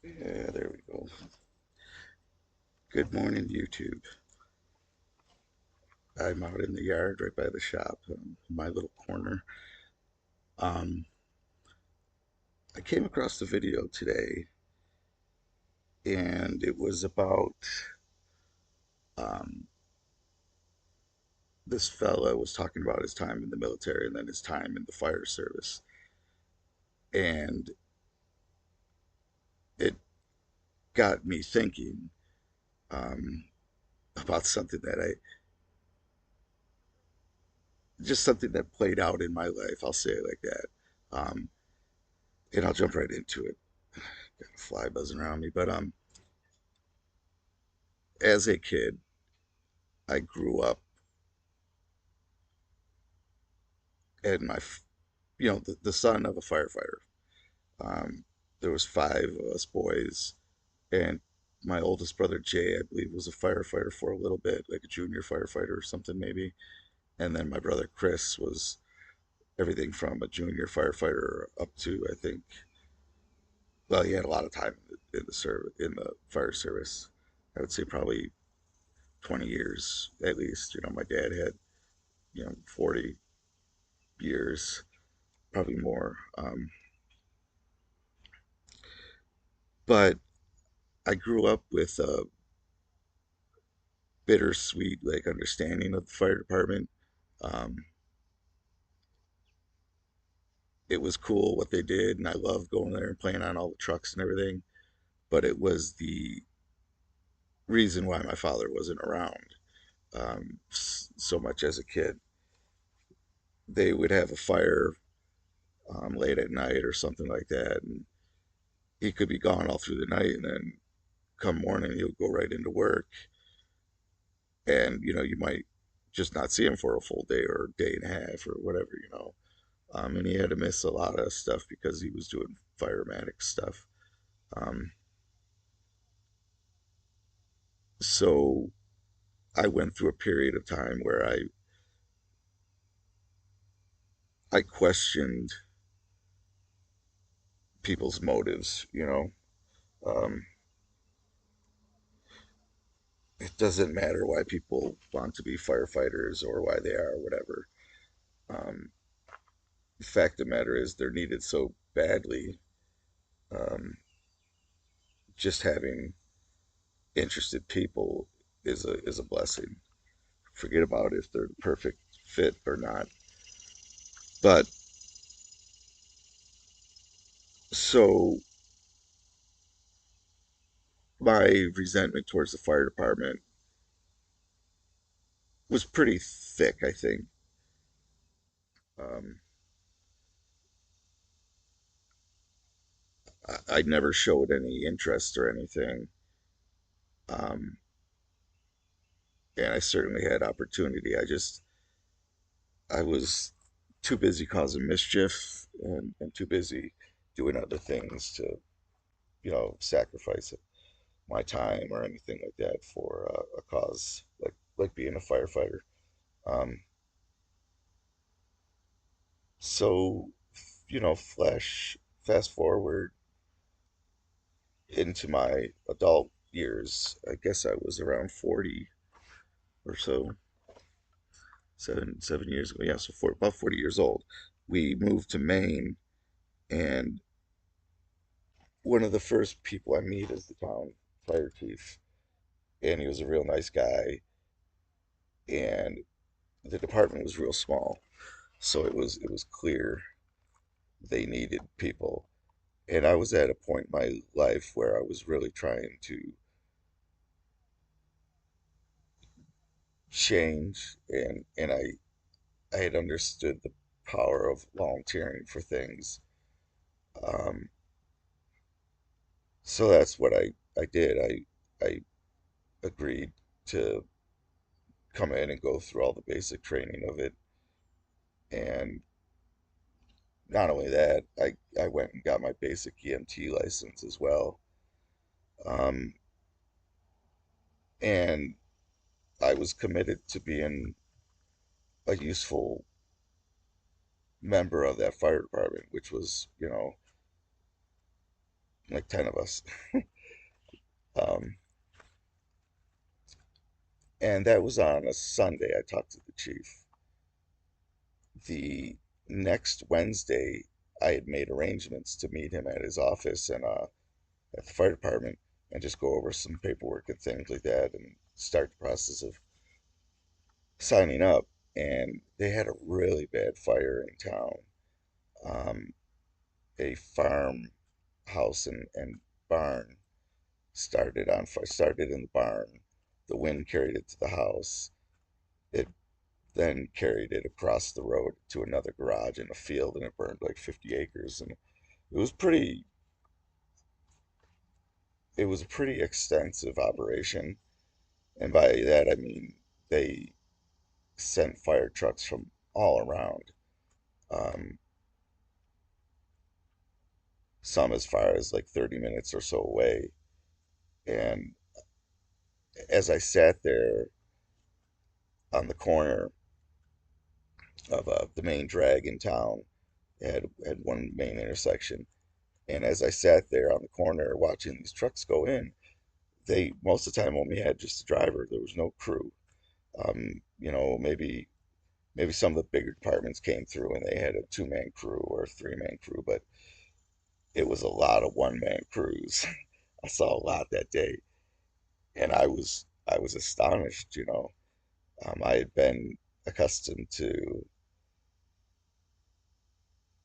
Yeah, there we go. Good morning, YouTube. I'm out in the yard right by the shop, my little corner. Um, I came across the video today, and it was about um, this fella was talking about his time in the military and then his time in the fire service. And it got me thinking um, about something that just something that played out in my life. I'll say it like that. Um, and I'll jump right into it. Got a fly buzzing around me. But as a kid, I grew up and the son of a firefighter. Um, there was five of us boys, and my oldest brother Jay, I believe, was a firefighter for a little bit, like a junior firefighter or something maybe. And then my brother Chris was everything from a junior firefighter up to I think, well, he had a lot of time in the fire service. I would say probably 20 years at least. My dad had 40 years, probably more. But I grew up with a bittersweet like understanding of the fire department. Um, it was cool what they did, and I loved going there and playing on all the trucks and everything. But it was the reason why my father wasn't around so much as a kid. They would have a fire late at night or something like that, and he could be gone all through the night, and then come morning he would go right into work, and you might just not see him for a full day or a day and a half or whatever. And he had to miss a lot of stuff because he was doing firematic stuff. Um, so I went through a period of time where I questioned people's motives. It doesn't matter why people want to be firefighters or why they are, whatever. Um, the fact of the matter is they're needed so badly. Um, just having interested people is a blessing. Forget about if they're the perfect fit or not. But so my resentment towards the fire department was pretty thick, I think. Um, I never showed any interest or anything. Um, and I certainly had opportunity. I was too busy causing mischief and too busy doing other things to, sacrifice my time or anything like that for a cause like being a firefighter. Um, so, fast forward into my adult years. I guess I was around 40 or so, 7 years ago. Yeah, so about 40 years old. We moved to Maine, and one of the first people I meet is the town fire chief, and he was a real nice guy, and the department was real small, so it was clear they needed people. And I was at a point in my life where I was really trying to change, and I had understood the power of volunteering for things. Um, so that's what I did. I agreed to come in and go through all the basic training of it. And not only that, I went and got my basic EMT license as well. Um, and I was committed to being a useful member of that fire department, which was, like 10 of us. Um, and that was on a Sunday. I talked to the chief. The next Wednesday, I had made arrangements to meet him at his office and at the fire department and just go over some paperwork and things like that and start the process of signing up. And they had a really bad fire in town. Um, a farm house and barn started on fire, started in the barn. The wind carried it to the house. It then carried it across the road to another garage in a field, and it burned like 50 acres. And it was pretty, it was a pretty extensive operation. And by that, I mean they sent fire trucks from all around, um, some as far as like 30 minutes or so away. And as I sat there on the corner of the main drag in town, had one main intersection. And as I sat there on the corner watching these trucks go in, they most of the time only had just a driver. There was no crew. Maybe some of the bigger departments came through and they had a two-man crew or a three-man crew, but it was a lot of one-man crews. I saw a lot that day, and I was astonished. I had been accustomed to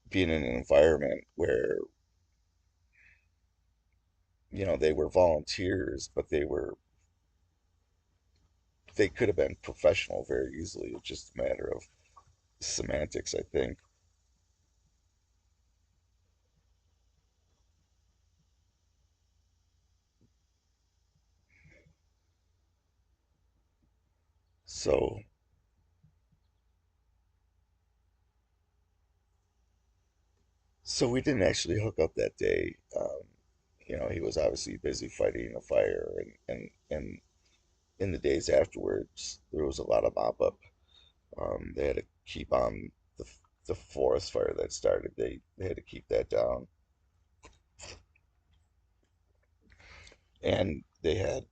being in an environment where they were volunteers, but they could have been professional very easily. It's just a matter of semantics, I think. So, so we didn't actually hook up that day. He was obviously busy fighting a fire, and in the days afterwards, there was a lot of mop up. They had to keep on the the forest fire that started. They had to keep that down, and they had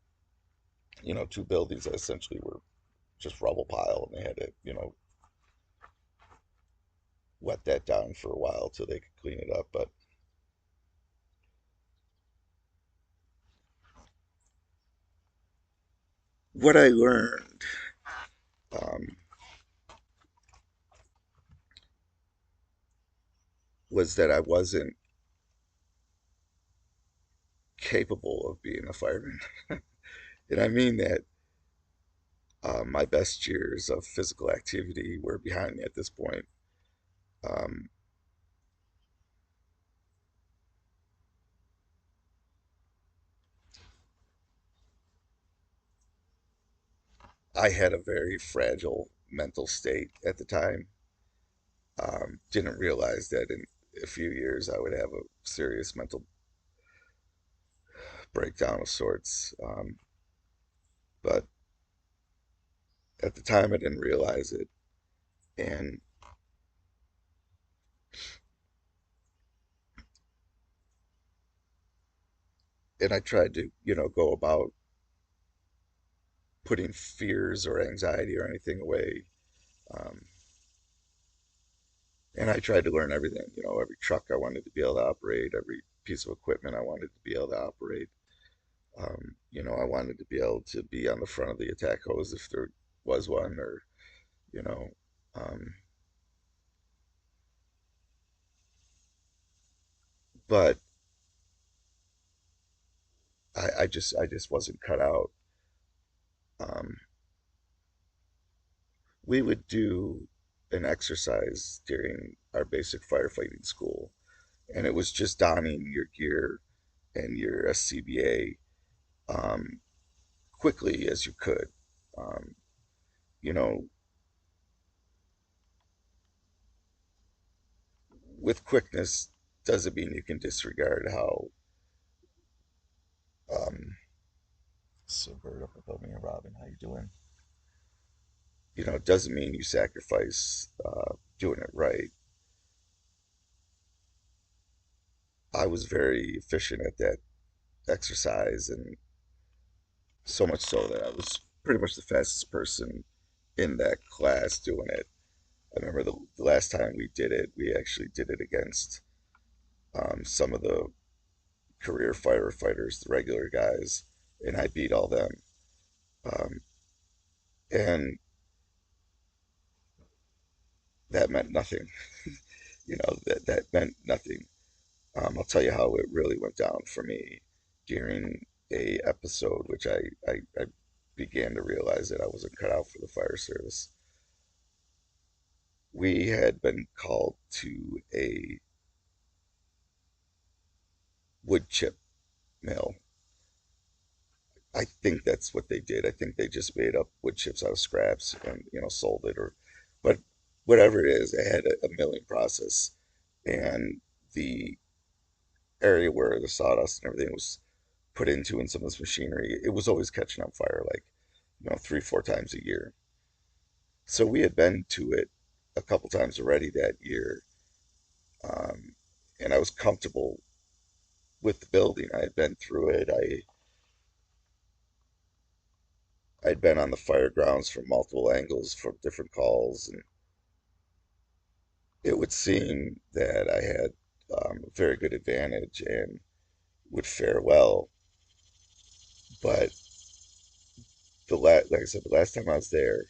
two buildings that essentially were just rubble pile, and they had to wet that down for a while till they could clean it up. But what I learned um, was that I wasn't capable of being a fireman. And I mean that my best years of physical activity were behind me at this point. Um, I had a very fragile mental state at the time. Didn't realize that in a few years I would have a serious mental breakdown of sorts. But at the time, I didn't realize it. And I tried to, go about putting fears or anxiety or anything away. Um, and I tried to learn everything, every truck I wanted to be able to operate, every piece of equipment I wanted to be able to operate. I wanted to be able to be on the front of the attack hose if there was one, or, you know, um, but I just wasn't cut out. Um, we would do an exercise during our basic firefighting school, and it was just donning your gear and your SCBA quickly as you could. Um, you know, with quickness doesn't mean you can disregard how. So bird up above me, Robin, how you doing? It doesn't mean you sacrifice doing it right. I I was very efficient at that exercise, and so much so that I was pretty much the fastest person in that class doing it. I remember the last time we did it, we actually did it against some of the career firefighters, the regular guys, and I beat all them. Um, and that meant nothing. That meant nothing. I'll tell you how it really went down for me during a episode, which I began to realize that I wasn't cut out for the fire service. We had been called to a wood chip mill. I think that's what they did. I think they just made up wood chips out of scraps and sold it, but whatever it is, they had a milling process, and the area where the sawdust and everything was put into in some of this machinery, it was always catching on fire, like 3, 4 times a year. So we had been to it a couple times already that year, um, and I was comfortable with the building. I had been through it. I'd been on the fire grounds from multiple angles from different calls, and it would seem that I had a very good advantage and would fare well. But like I said, the last time I was there,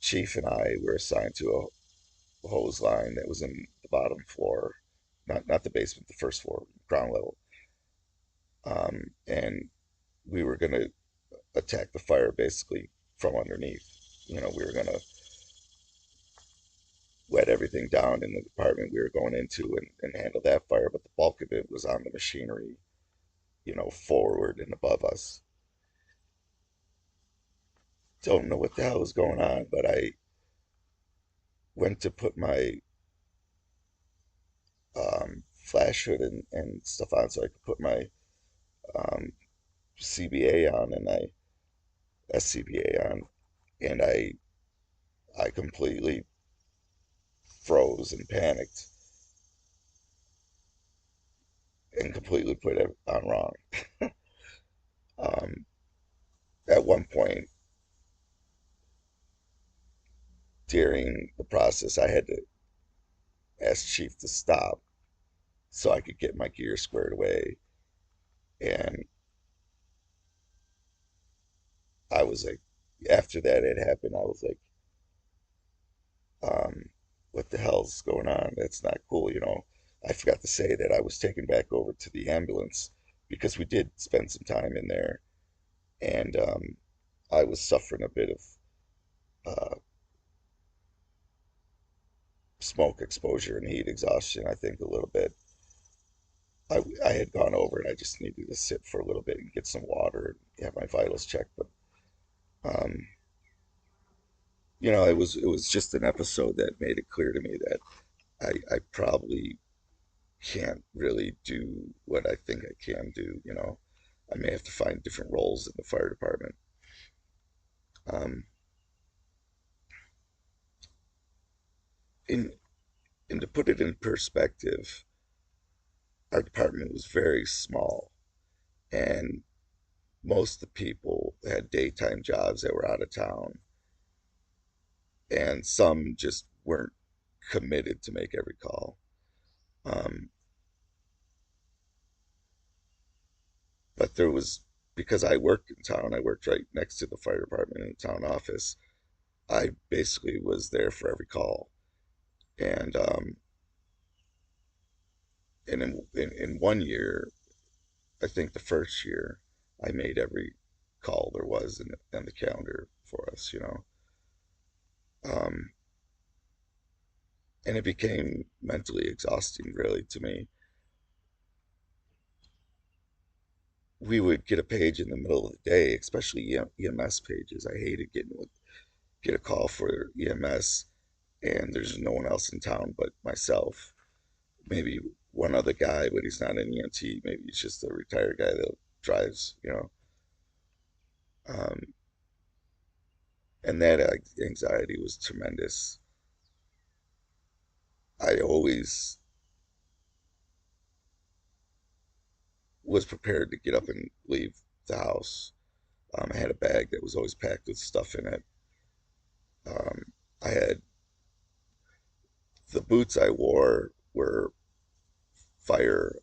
Chief and I were assigned to a hose line that was in the bottom floor, not the basement, the first floor, ground level. And we were going to attack the fire basically from underneath. We were going to wet everything down in the department we were going into and handle that fire, but the bulk of it was on the machinery, forward and above us. Don't know what the hell was going on, but I went to put my flash hood and stuff on so I could put my um, CBA on and SCBA on, and I completely froze and panicked and completely put it on wrong. Um, at one point during the process, I had to ask Chief to stop so I could get my gear squared away. And I was like, after that had happened, I was like, um, what the hell's going on? That's not cool. I forgot to say that I was taken back over to the ambulance because we did spend some time in there, and I was suffering a bit of uh, smoke exposure and heat exhaustion, I think a little bit. I had gone over and I just needed to sit for a little bit and get some water and have my vitals checked. But um, it was just an episode that made it clear to me that I probably can't really do what I think I can do. I may have to find different roles in the fire department. Um, in and to put it in perspective, our department was very small, and most of the people had daytime jobs that were out of town, and some just weren't committed to make every call. Um, but there was because I worked in town, I worked right next to the fire department in the town office. I basically was there for every call, and in one year, I think the first year, I made every call there was in the calendar for us. Um, and it became mentally exhausting, really, to me. We would get a page in the middle of the day, especially EMS pages. I hated get a call for EMS, and there's no one else in town but myself. Maybe one other guy, but he's not an EMT. Maybe he's just a retired guy that drives. Um, and that anxiety was tremendous. I always was prepared to get up and leave the house. I had a bag that was always packed with stuff in it. Um, I had the boots I wore were fire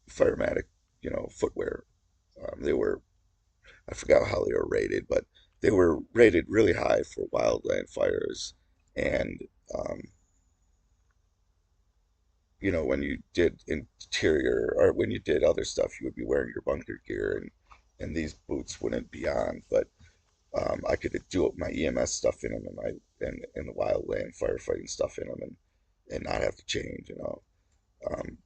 firematic, footwear. They were I forgot how they were rated, but they were rated really high for wildland fires. And um, when you did interior or when you did other stuff, you would be wearing your bunker gear, and these boots wouldn't be on. But I could do my EMS stuff in them and and the wildland firefighting stuff in them, and not have to change. Um,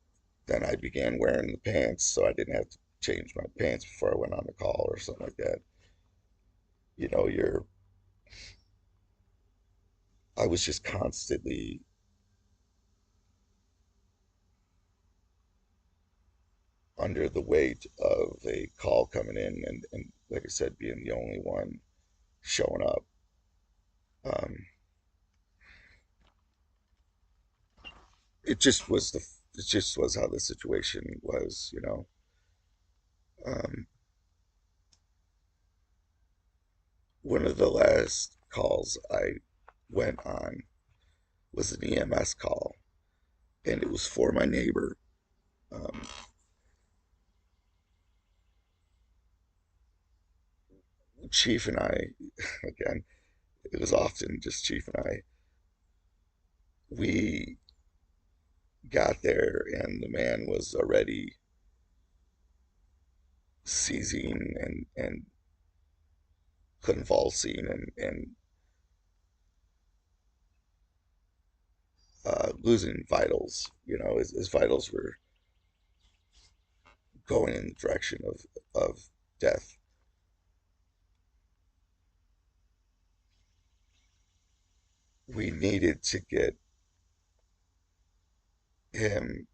then I began wearing the pants, so I didn't have to change my pants before I went on the call or something like that. You're I was just constantly under the weight of a call coming in, and like I said, being the only one showing up. Um, it just was it just was how the situation was. Um, one of the last calls I went on was an EMS call, and it was for my neighbor. Um, Chief and I, again, it was often just Chief and I. We got there, and the man was already seizing and convulsing and losing vitals. His vitals were going in the direction of death. We needed to get him.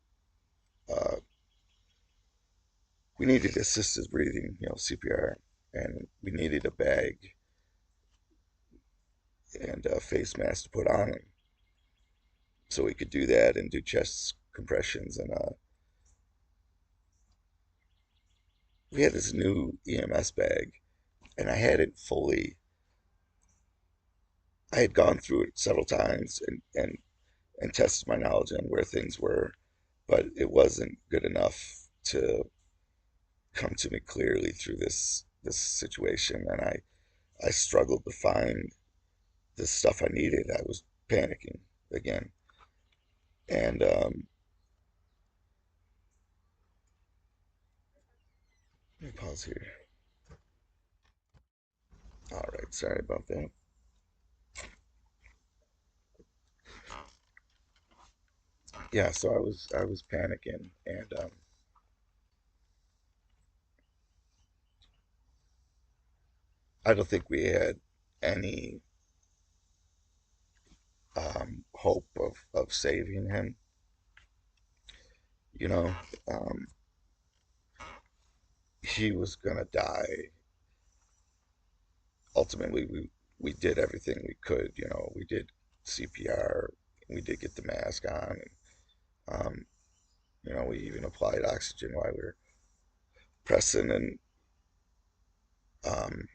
Uh, we needed assisted breathing, CPR, and we needed a bag and a face mask to put on him so we could do that and do chest compressions. And we had this new EMS bag, and I had it fully. I had gone through it several times and tested my knowledge on where things were, but it wasn't good enough to come to me clearly through this situation, and I struggled to find the stuff I needed. I was panicking again, and let me pause here. All right, sorry about that. Yeah, so I was panicking, and I don't think we had any hope of saving him. You know, um, he was gonna die. Ultimately, we did everything we could. We did CPR, we did get the mask on, and we even applied oxygen while we were pressing, and um,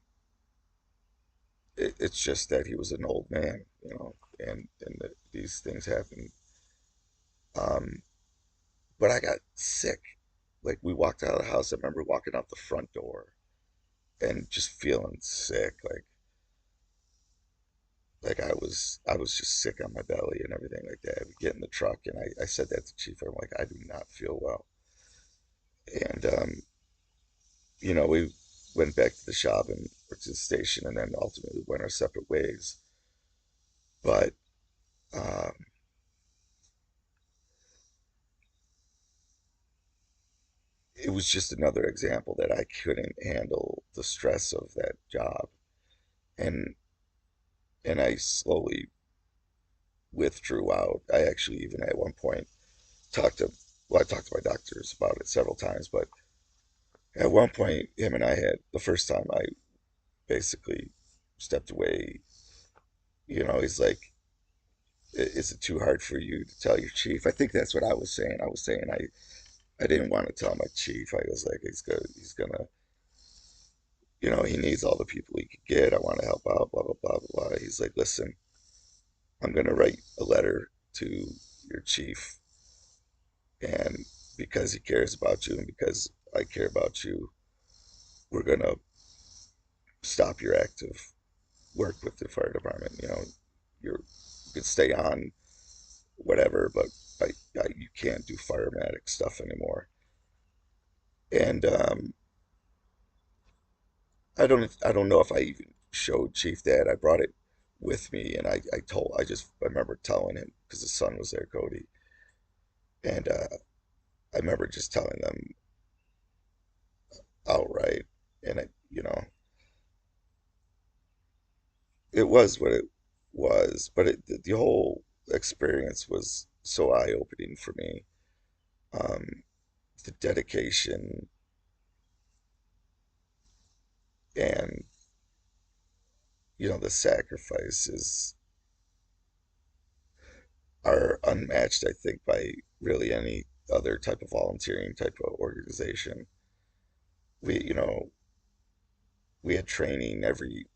it's just that he was an old man, and these things happen. Um, but I got sick. Like we walked out of the house. I remember walking out the front door and just feeling sick, like I was just sick on my belly and everything like that. We get in the truck, and I said that to Chief. I'm like, I do not feel well, and we went back to the shop and or to the station, and then ultimately went our separate ways. But um, it was just another example that I couldn't handle the stress of that job, and I slowly withdrew out. I actually even at one point talked to I talked to my doctors about it several times, but at one point, him and I had the first time I basically stepped away. He's like, is it too hard for you to tell your chief? I think that's what I was saying. I was saying I didn't want to tell my chief. I was like, he's gonna, he needs all the people he could get. I want to help out, blah, blah, blah, blah, blah. He's like, listen, I'm gonna write a letter to your chief, and because he cares about you and because I care about you, we're gonna stop your active work with the fire department. You can stay on whatever, but you can't do firematic stuff anymore. And I don't know if I even showed Chief that. I brought it with me, and I remember telling him because his son was there, Cody, and I remember just telling them outright, and it was what it was, but the whole experience was so eye-opening for me. Um, the dedication and the sacrifices are unmatched, I think, by really any other type of volunteering type of organization. We, you know, we had training every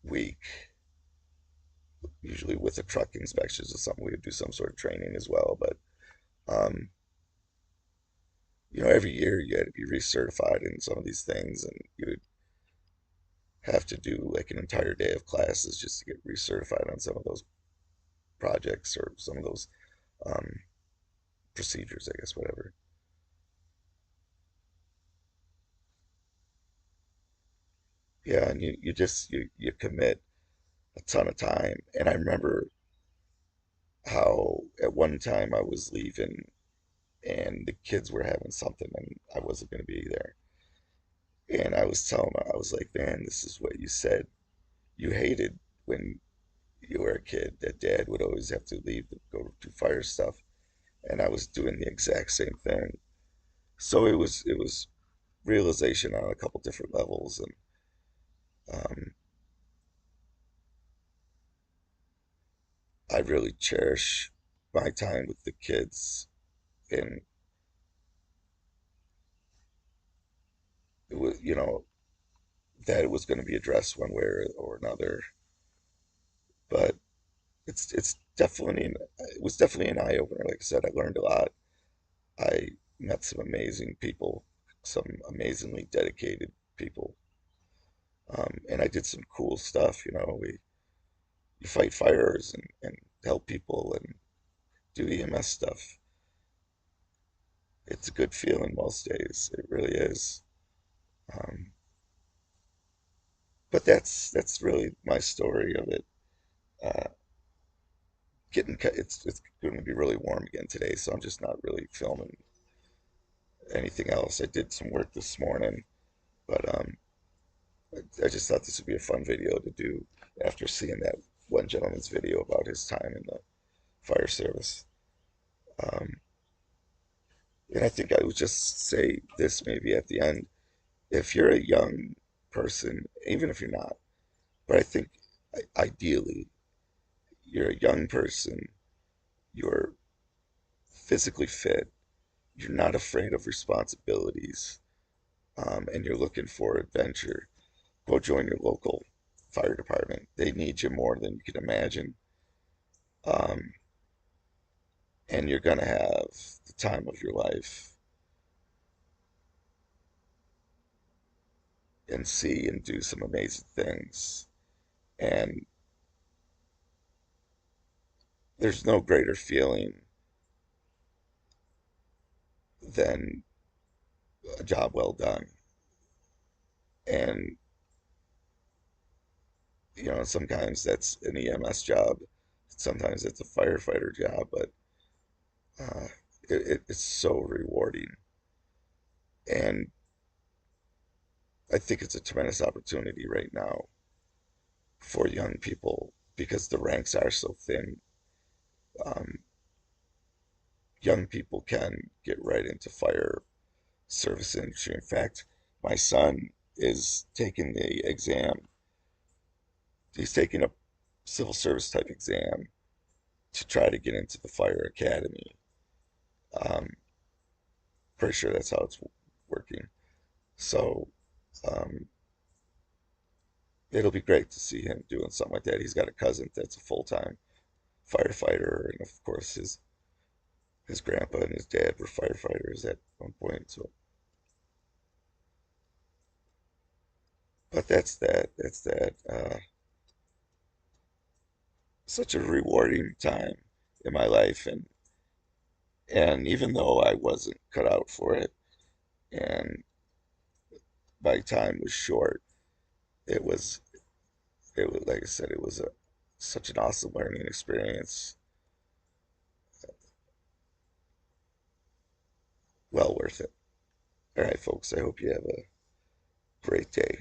week, usually with the truck inspections or something. We would do some sort of training as well, but um, every year you had to be recertified in some of these things, and you would have to do like an entire day of classes just to get recertified on some of those projects or some of those um, procedures, I guess, whatever. Yeah, and you commit a ton of time. And I remember how at one time I was leaving and the kids were having something and I wasn't going to be there. And I was telling them, I was like, man, this is what you said you hated when you were a kid, that dad would always have to leave to go do fire stuff. And I was doing the exact same thing. So it was realization on a couple different levels. And I really cherish my time with the kids. And it was, that it was going to be addressed one way or another. But it's definitely it was definitely an eye opener. Like I said, I learned a lot. I met some amazing people, some amazingly dedicated people, and I did some cool stuff. We you fight fires and help people and do EMS stuff. It's a good feeling most days. It really is. Um, but that's really my story of it. Uh, it's going to be really warm again today, so I'm just not really filming anything else. I did some work this morning, but I just thought this would be a fun video to do after seeing that one gentleman's video about his time in the fire service. Um, and I think I would just say this maybe at the end. If you're a young person, even if you're not, but I think ideally you're a young person, you're physically fit, you're not afraid of responsibilities, and you're looking for adventure, go join your local fire department. They need you more than you can imagine. Um, and you're going to have the time of your life and see and do some amazing things. And there's no greater feeling than a job well done. And, sometimes that's an EMS job, sometimes it's a firefighter job, but uh, it's so rewarding. And I think it's a tremendous opportunity right now for young people because the ranks are so thin. Um, Young people can get right into fire service industry. In fact, my son is taking the exam. He's taking a civil service type exam to try to get into the fire academy. Um, Pretty sure that's how it's working. So um, it'll be great to see him doing something like that. He's got a cousin that's a full-time firefighter, and of course his grandpa and his dad were firefighters at one point. So, but that's that. That's that. Such a rewarding time in my life, and even though I wasn't cut out for it, and my time was short, it was it was like I said, it was a such an awesome learning experience. Well worth it. All right, folks. I hope you have a great day.